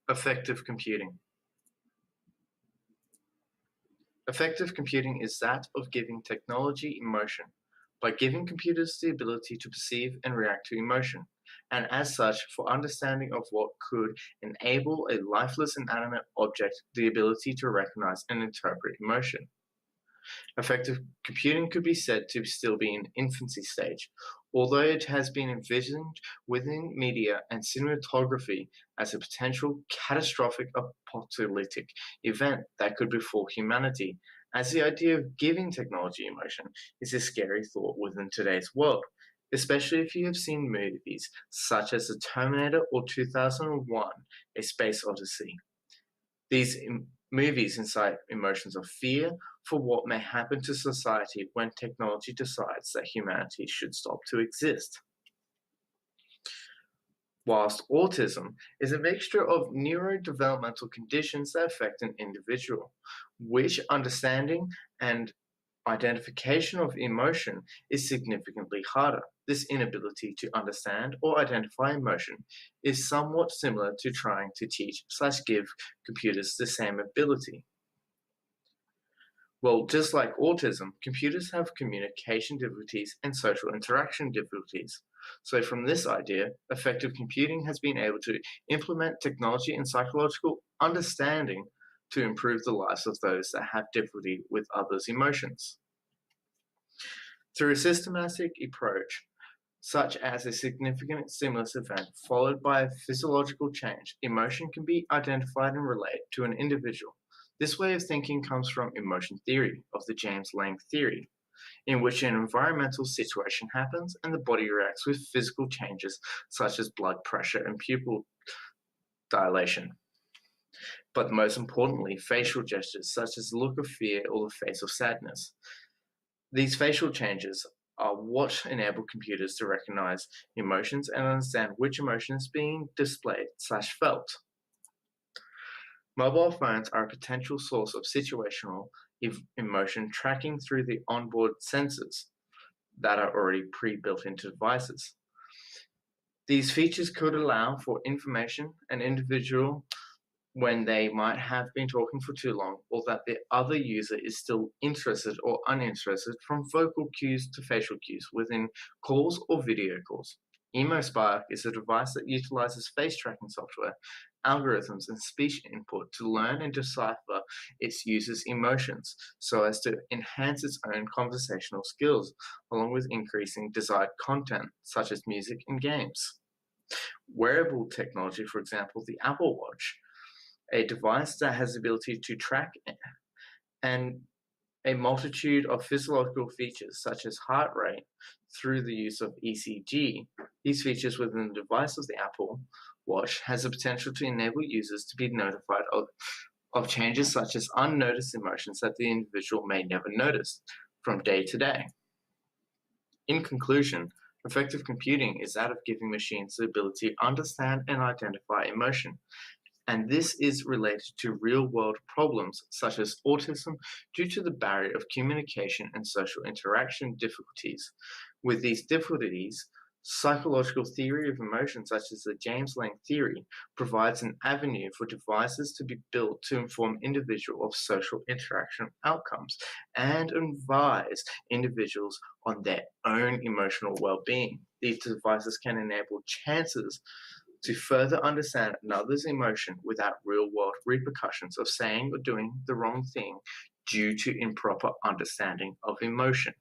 Affective computing. Affective computing is that of giving technology emotion, by giving computers the ability to perceive and react to emotion, and as such, for understanding of what could enable a lifeless inanimate object the ability to recognize and interpret emotion. Affective computing could be said to still be in infancy stage, although it has been envisioned within media and cinematography as a potential catastrophic apocalyptic event that could befall humanity, as the idea of giving technology emotion is a scary thought within today's world, especially if you have seen movies such as The Terminator or 2001: A Space Odyssey. These movies incite emotions of fear for what may happen to society when technology decides that humanity should stop to exist. Whilst autism is a mixture of neurodevelopmental conditions that affect an individual, which understanding and identification of emotion is significantly harder. This inability to understand or identify emotion is somewhat similar to trying to teach/give computers the same ability. Well, just like autism, computers have communication difficulties and social interaction difficulties. So from this idea, affective computing has been able to implement technology and psychological understanding to improve the lives of those that have difficulty with others' emotions. Through a systematic approach, such as a significant stimulus event followed by a physiological change, emotion can be identified and related to an individual. This way of thinking comes from emotion theory of the James Lange theory, in which an environmental situation happens and the body reacts with physical changes such as blood pressure and pupil dilation. But most importantly, facial gestures such as the look of fear or the face of sadness. These facial changes are what enable computers to recognize emotions and understand which emotion is being displayed/felt. Mobile phones are a potential source of situational emotion tracking through the onboard sensors that are already pre-built into devices. These features could allow for information an individual when they might have been talking for too long, or that the other user is still interested or uninterested, from vocal cues to facial cues within calls or video calls. EmoSpark is a device that utilizes face tracking software, algorithms, and speech input to learn and decipher its users' emotions so as to enhance its own conversational skills, along with increasing desired content such as music and games. Wearable technology, for example, the Apple Watch, a device that has the ability to track and a multitude of physiological features such as heart rate through the use of ECG. These features within the device of the Apple Watch has the potential to enable users to be notified of changes such as unnoticed emotions that the individual may never notice from day to day. In conclusion, affective computing is that of giving machines the ability to understand and identify emotion, and this is related to real-world problems such as autism due to the barrier of communication and social interaction difficulties. With these difficulties, psychological theory of emotion such as the James Lange theory provides an avenue for devices to be built to inform individuals of social interaction outcomes and advise individuals on their own emotional well-being. These devices can enable chances to further understand another's emotion without real-world repercussions of saying or doing the wrong thing due to improper understanding of emotion.